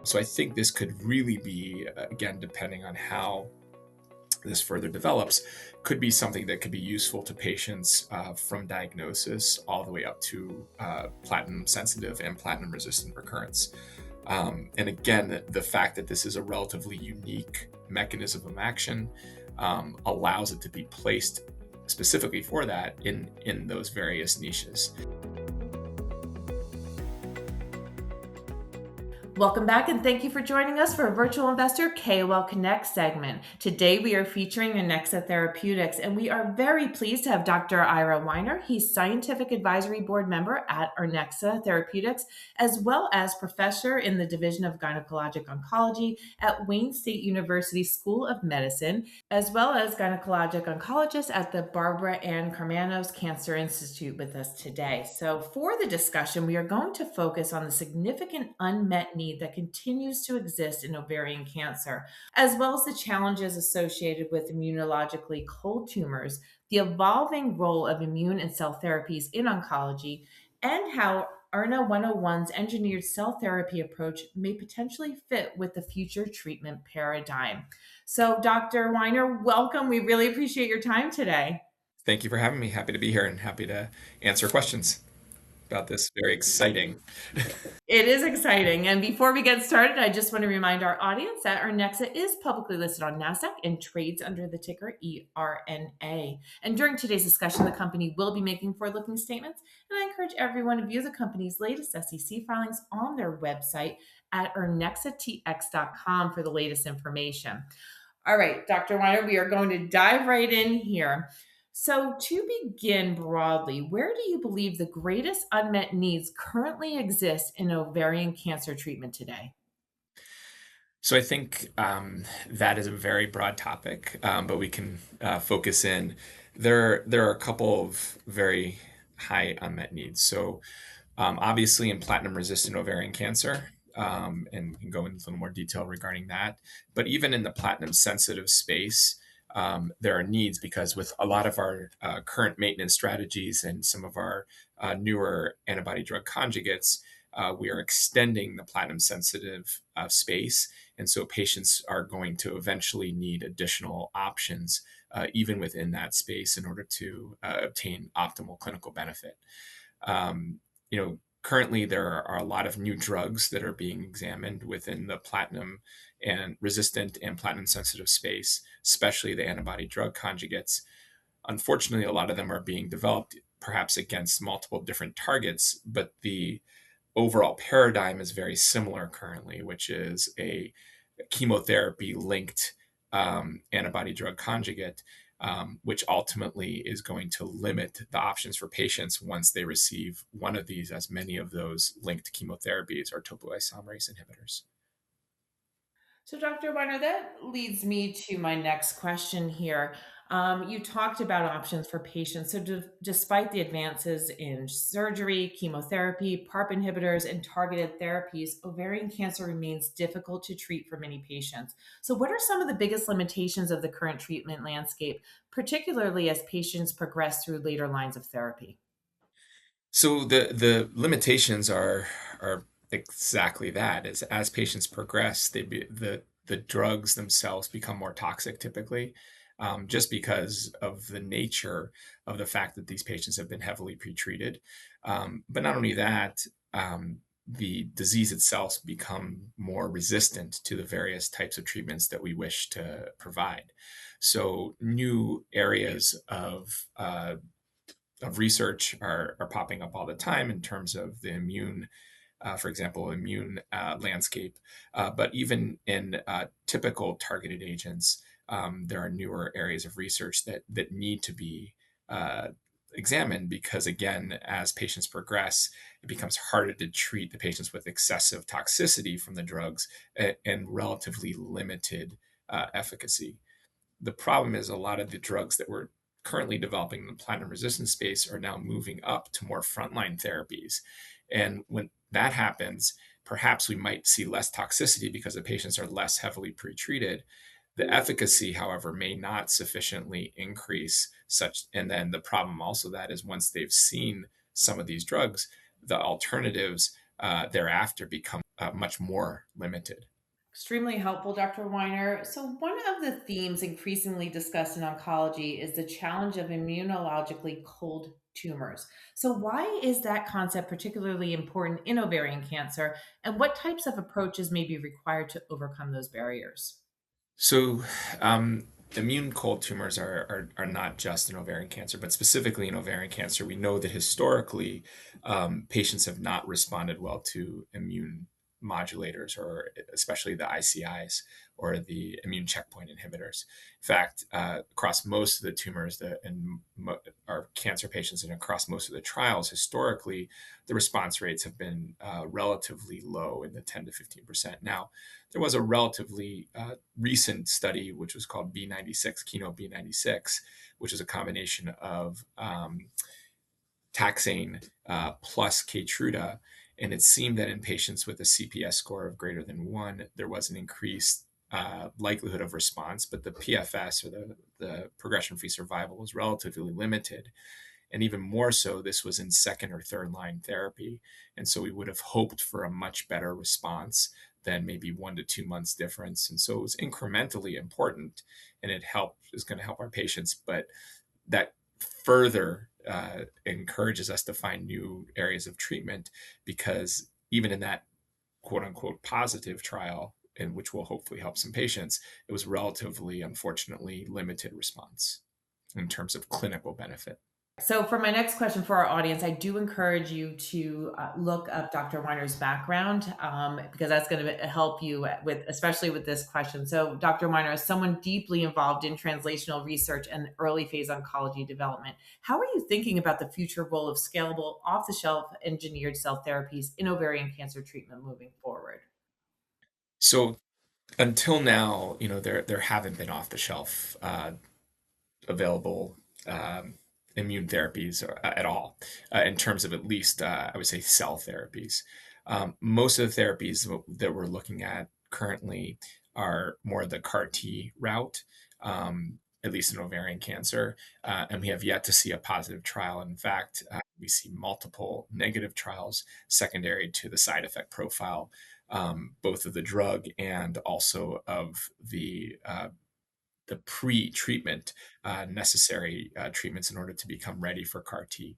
So I think this could really be, again, depending on how this further develops, could be something that could be useful to patients from diagnosis all the way up to platinum sensitive and platinum resistant recurrence. And again, the fact that this is a relatively unique mechanism of action allows it to be placed specifically for that in those various niches. Welcome back, and thank you for joining us for a Virtual Investor KOL Connect segment. Today, we are featuring Ernexa Therapeutics, and we are very pleased to have Dr. Ira S. He's Scientific Advisory Board member at Ernexa Therapeutics, as well as professor in the Division of Gynecologic Oncology at Wayne State University School of Medicine, as well as gynecologic oncologist at the Barbara Ann Karmanos Cancer Institute with us today. So for the discussion, we are going to focus on the significant unmet need that continues to exist in ovarian cancer, as well as the challenges associated with immunologically cold tumors, the evolving role of immune and cell therapies in oncology, and how ERNA 101's engineered cell therapy approach may potentially fit with the future treatment paradigm. So, Dr. Weiner, welcome. We really appreciate your time today. Thank you for having me. Happy to be here and happy to answer questions about this very exciting. It is exciting. And before we get started, I just want to remind our audience that Ernexa is publicly listed on NASDAQ and trades under the ticker ERNA. And during today's discussion, the company will be making forward-looking statements, and I encourage everyone to view the company's latest SEC filings on their website at ernexatx.com for the latest information. All right, Dr. Weiner, we are going to dive right in here. So, to begin broadly, where do you believe the greatest unmet needs currently exist in ovarian cancer treatment today? So I think that is a very broad topic, but we can focus in. There are a couple of very high unmet needs. So obviously in platinum-resistant ovarian cancer, and we can go into a little more detail regarding that. But even in the platinum-sensitive space, there are needs because with a lot of our current maintenance strategies and some of our newer antibody-drug conjugates, we are extending the platinum-sensitive space. And so patients are going to eventually need additional options, even within that space, in order to obtain optimal clinical benefit. Currently there are a lot of new drugs that are being examined within the platinum and resistant and platinum sensitive space, especially the antibody drug conjugates. Unfortunately, a lot of them are being developed perhaps against multiple different targets, but the overall paradigm is very similar currently, which is a chemotherapy linked antibody drug conjugate, which ultimately is going to limit the options for patients once they receive one of these, as many of those linked chemotherapies are topoisomerase inhibitors. So, Dr. Weiner, that leads me to my next question here. You talked about options for patients. So, despite the advances in surgery, chemotherapy, PARP inhibitors, and targeted therapies, ovarian cancer remains difficult to treat for many patients. So, what are some of the biggest limitations of the current treatment landscape, particularly as patients progress through later lines of therapy? So the limitations are exactly that. Is as patients progress, the drugs themselves become more toxic typically, just because of the nature of the fact that these patients have been heavily pretreated. But not only that, the disease itself become more resistant to the various types of treatments that we wish to provide. So new areas of research are popping up all the time in terms of the immune, for example, immune landscape. But even in typical targeted agents, there are newer areas of research that need to be examined because, again, as patients progress, it becomes harder to treat the patients with excessive toxicity from the drugs and relatively limited efficacy. The problem is a lot of the drugs that we're currently developing in the platinum resistant space are now moving up to more frontline therapies. And when that happens, perhaps we might see less toxicity because the patients are less heavily pretreated. The efficacy, however, may not sufficiently increase such. And then the problem also that is once they've seen some of these drugs, the alternatives thereafter become much more limited. Extremely helpful, Dr. Weiner. So, one of the themes increasingly discussed in oncology is the challenge of immunologically cold tumors. So, why is that concept particularly important in ovarian cancer, and what types of approaches may be required to overcome those barriers? So, immune cold tumors are not just in ovarian cancer, but specifically in ovarian cancer, we know that historically, patients have not responded well to immune modulators, or especially the ICIs or the immune checkpoint inhibitors. In fact, across most of the tumors our cancer patients and across most of the trials, historically, the response rates have been relatively low in the 10 to 15%. Now, there was a relatively recent study, which was called B96, Keynote B96, which is a combination of taxane plus Keytruda. And it seemed that in patients with a CPS score of greater than 1, there was an increased likelihood of response, but the PFS, or the progression-free survival, was relatively limited. And even more so, this was in second or third line therapy. And so we would have hoped for a much better response than maybe 1 to 2 months difference. And so it was incrementally important, and is going to help our patients. But that further encourages us to find new areas of treatment, because even in that quote unquote positive trial, in which will hopefully help some patients, it was relatively, unfortunately, limited response in terms of clinical benefit. So, for my next question for our audience, I do encourage you to look up Dr. Weiner's background, because that's going to help you with, especially with this question. So, Dr. Weiner is someone deeply involved in translational research and early phase oncology development. How are you thinking about the future role of scalable, off the shelf engineered cell therapies in ovarian cancer treatment moving forward? So until now, there haven't been off the shelf available immune therapies at all, in terms of, at least, I would say, cell therapies. Most of the therapies that we're looking at currently are more the CAR T route, at least in ovarian cancer, and we have yet to see a positive trial. In fact, we see multiple negative trials secondary to the side effect profile, both of the drug and also of the pre-treatment necessary treatments in order to become ready for CAR T.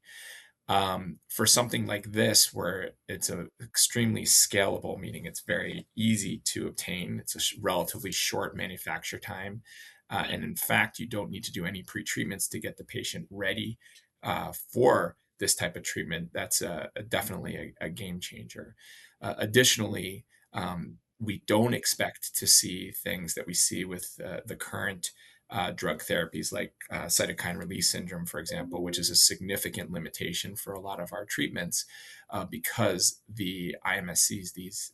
For something like this, where it's a extremely scalable, meaning it's very easy to obtain, it's a relatively short manufacture time, and in fact, you don't need to do any pre-treatments to get the patient ready for this type of treatment. That's definitely a game changer. Additionally, we don't expect to see things that we see with the current drug therapies, like cytokine release syndrome, for example, which is a significant limitation for a lot of our treatments, because the IMSCs,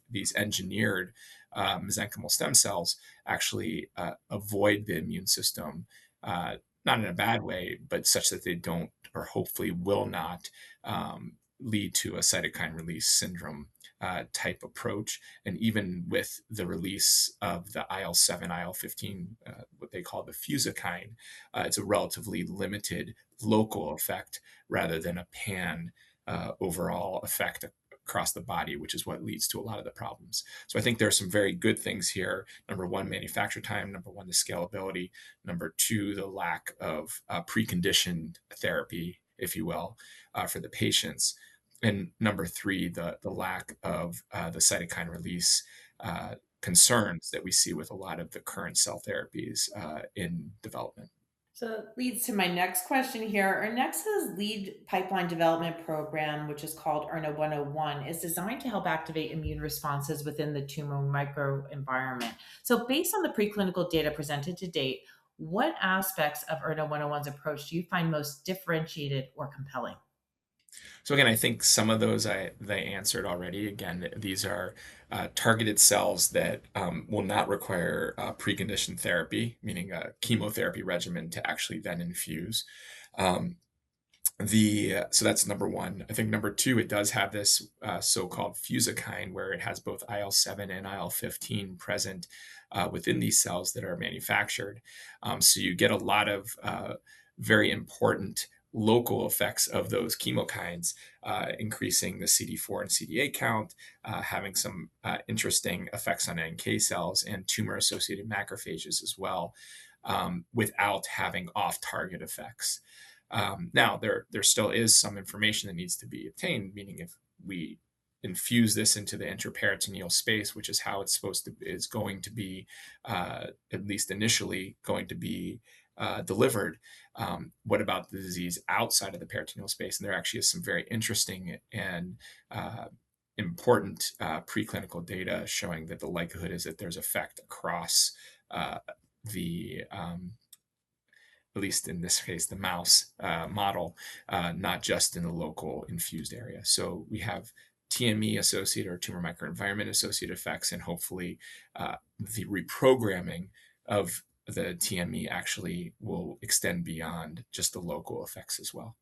these engineered mesenchymal stem cells, actually avoid the immune system, not in a bad way, but such that they don't, or hopefully will not, lead to a cytokine release syndrome type approach. And even with the release of the IL-7, IL-15, what they call the fusokine, it's a relatively limited local effect rather than a pan overall effect across the body, which is what leads to a lot of the problems. So I think there are some very good things here. Number one, manufacture time. Number one, the scalability. Number two, the lack of preconditioned therapy, if you will, for the patients. And number three, the lack of the cytokine release concerns that we see with a lot of the current cell therapies in development. So that leads to my next question here. Ernexa's lead pipeline development program, which is called ERNA 101, is designed to help activate immune responses within the tumor microenvironment. So, based on the preclinical data presented to date, what aspects of ERNA 101's approach do you find most differentiated or compelling? So again, I think some of those they answered already. Again, these are targeted cells that will not require preconditioned therapy, meaning a chemotherapy regimen to actually then infuse. Um, so that's number one. I think number two, it does have this so-called fusokine, where it has both IL-7 and IL-15 present within these cells that are manufactured. So you get a lot of very important local effects of those chemokines, increasing the CD4 and CD8 count, having some interesting effects on NK cells and tumor-associated macrophages as well, without having off-target effects. Now, there still is some information that needs to be obtained, meaning if we infuse this into the intraperitoneal space, which is how it's is going to be, at least initially, going to be delivered. What about the disease outside of the peritoneal space? And there actually is some very interesting and important preclinical data showing that the likelihood is that there's effect across the at least in this case, the mouse model, not just in the local infused area. So we have TME associated or tumor microenvironment associated effects, and hopefully the reprogramming of the TME actually will extend beyond just the local effects as well.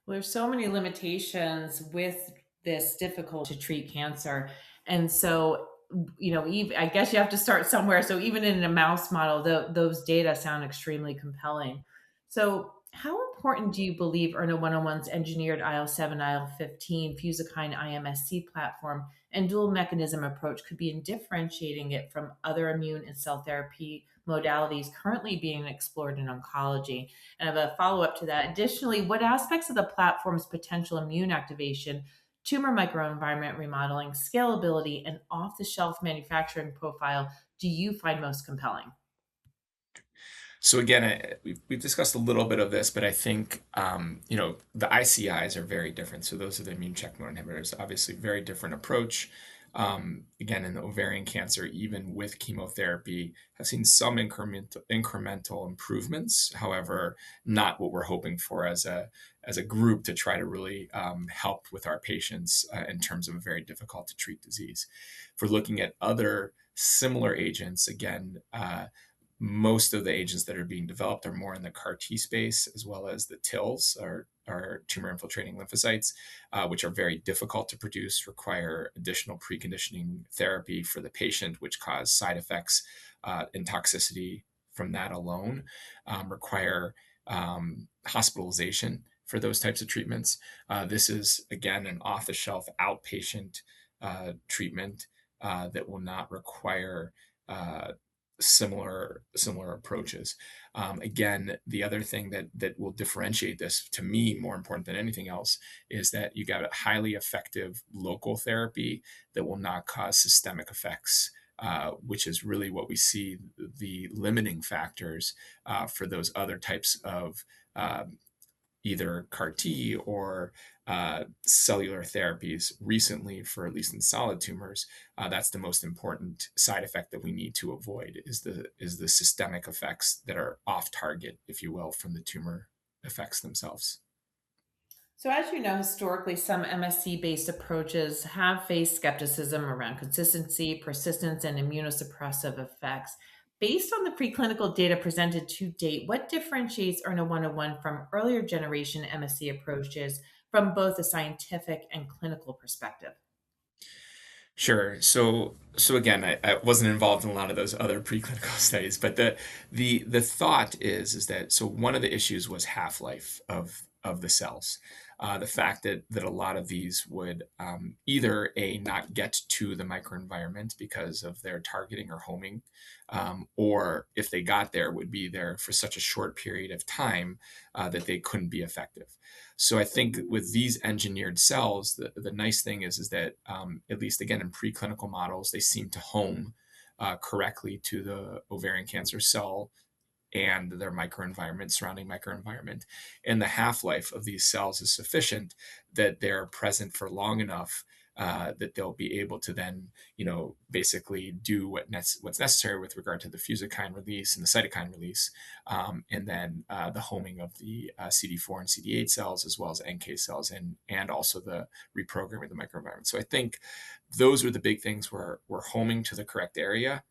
Well, there's so many limitations with this difficult to treat cancer. And so, I guess you have to start somewhere. So even in a mouse model, those data sound extremely compelling. So how important do you believe ERNA 101's engineered IL-7, IL-15, Fusokine IMSC platform and dual mechanism approach could be in differentiating it from other immune and cell therapy modalities currently being explored in oncology? And I have a follow up to that. Additionally, what aspects of the platform's potential immune activation, tumor microenvironment remodeling, scalability, and off the shelf manufacturing profile do you find most compelling? So again, we've discussed a little bit of this, but I think the ICIs are very different. So those are the immune checkpoint inhibitors. Obviously, very different approach. Again, in the ovarian cancer, even with chemotherapy, have seen some incremental improvements. However, not what we're hoping for as a group to try to really help with our patients in terms of a very difficult to treat disease. If we're looking at other similar agents, again. Most of the agents that are being developed are more in the CAR T space, as well as the TILs, or tumor infiltrating lymphocytes, which are very difficult to produce, require additional preconditioning therapy for the patient, which cause side effects and toxicity from that alone, require hospitalization for those types of treatments. This is, again, an off-the-shelf outpatient treatment that will not require similar approaches. Again, the other thing that will differentiate this, to me, more important than anything else, is that you got a highly effective local therapy that will not cause systemic effects, which is really what we see the limiting factors for those other types of either CAR T or cellular therapies recently, for at least in solid tumors. That's the most important side effect that we need to avoid is the systemic effects that are off target, if you will, from the tumor effects themselves. So, as you know, historically, some MSC based approaches have faced skepticism around consistency, persistence, and immunosuppressive effects. Based on the preclinical data presented to date, what differentiates ERNA 101 from earlier generation MSC approaches from both a scientific and clinical perspective? Sure. So again, I wasn't involved in a lot of those other preclinical studies, but the thought is that so one of the issues was half-life of the cells. The fact that a lot of these would either not get to the microenvironment because of their targeting or homing, or if they got there, would be there for such a short period of time that they couldn't be effective. So I think with these engineered cells, the nice thing is that at least again in preclinical models, they seem to home correctly to the ovarian cancer cell and their microenvironment, surrounding microenvironment. And the half-life of these cells is sufficient that they're present for long enough that they'll be able to then, basically do what's necessary with regard to the fusokine release and the cytokine release, and then the homing of the CD4 and CD8 cells, as well as NK cells, and also the reprogramming of the microenvironment. So I think those are the big things where we're homing to the correct area,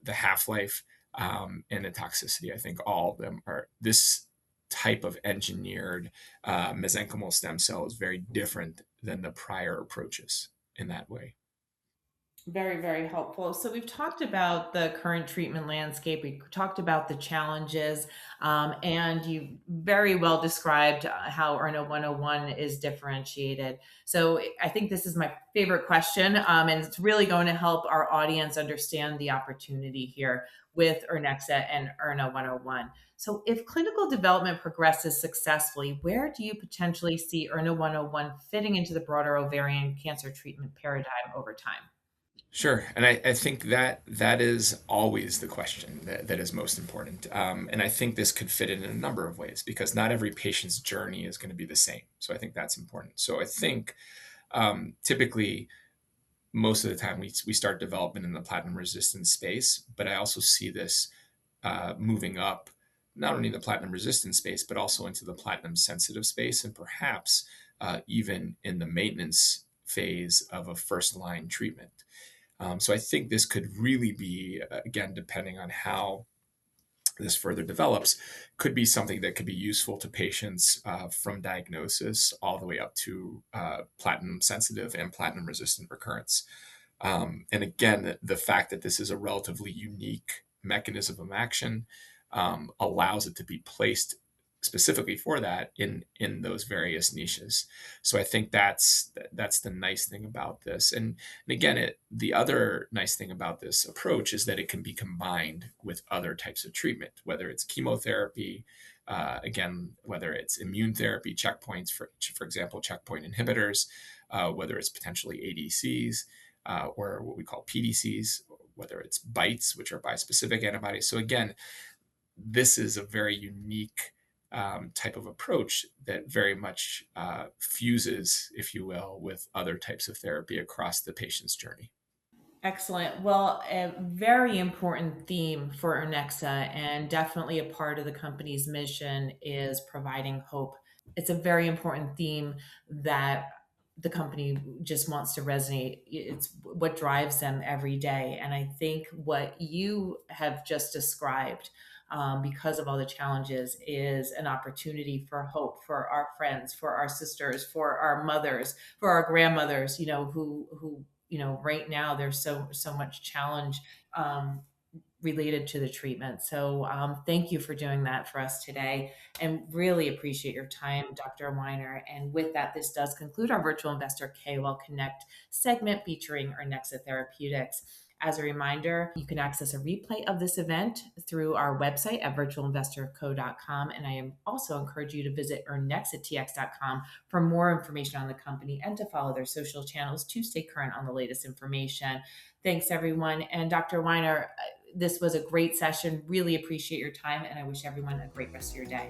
the half-life, and the toxicity. I think all of them are this type of engineered mesenchymal stem cell is very different than the prior approaches in that way. Very, very helpful. So we've talked about the current treatment landscape. We talked about the challenges, and you very well described how ERNA 101 is differentiated. So I think this is my favorite question, and it's really going to help our audience understand the opportunity here with Ernexa and ERNA 101. So if clinical development progresses successfully, where do you potentially see ERNA 101 fitting into the broader ovarian cancer treatment paradigm over time? Sure, and I think that that is always the question that is most important. And I think this could fit in a number of ways because not every patient's journey is going to be the same. So I think that's important. So I think typically most of the time we start development in the platinum resistant space, but I also see this moving up not only in the platinum resistant space, but also into the platinum sensitive space and perhaps even in the maintenance phase of a first line treatment. So I think this could really be, again, depending on how this further develops, could be something that could be useful to patients from diagnosis all the way up to platinum sensitive and platinum resistant recurrence. And again, the fact that this is a relatively unique mechanism of action allows it to be placed specifically for that in those various niches. So I think that's the nice thing about this. And again, the other nice thing about this approach is that it can be combined with other types of treatment, whether it's chemotherapy, again, whether it's immune therapy, checkpoints, for example, checkpoint inhibitors, whether it's potentially ADCs, or what we call PDCs, whether it's BiTEs, which are bispecific antibodies. So again, this is a very unique type of approach that very much fuses, if you will, with other types of therapy across the patient's journey. Excellent. Well, a very important theme for Ernexa, and definitely a part of the company's mission, is providing hope. It's a very important theme that the company just wants to resonate. It's what drives them every day. And I think what you have just described, because of all the challenges, is an opportunity for hope for our friends, for our sisters, for our mothers, for our grandmothers, who right now there's so much challenge um, related to the treatment. So thank you for doing that for us today, and really appreciate your time, Dr. Weiner. And with that, this does conclude our Virtual Investor KOL Connect segment featuring Ernexa Therapeutics. As a reminder, you can access a replay of this event through our website at virtualinvestorco.com. And I also encourage you to visit ernexatx.com for more information on the company and to follow their social channels to stay current on the latest information. Thanks, everyone. And Dr. Weiner, this was a great session. Really appreciate your time, and I wish everyone a great rest of your day.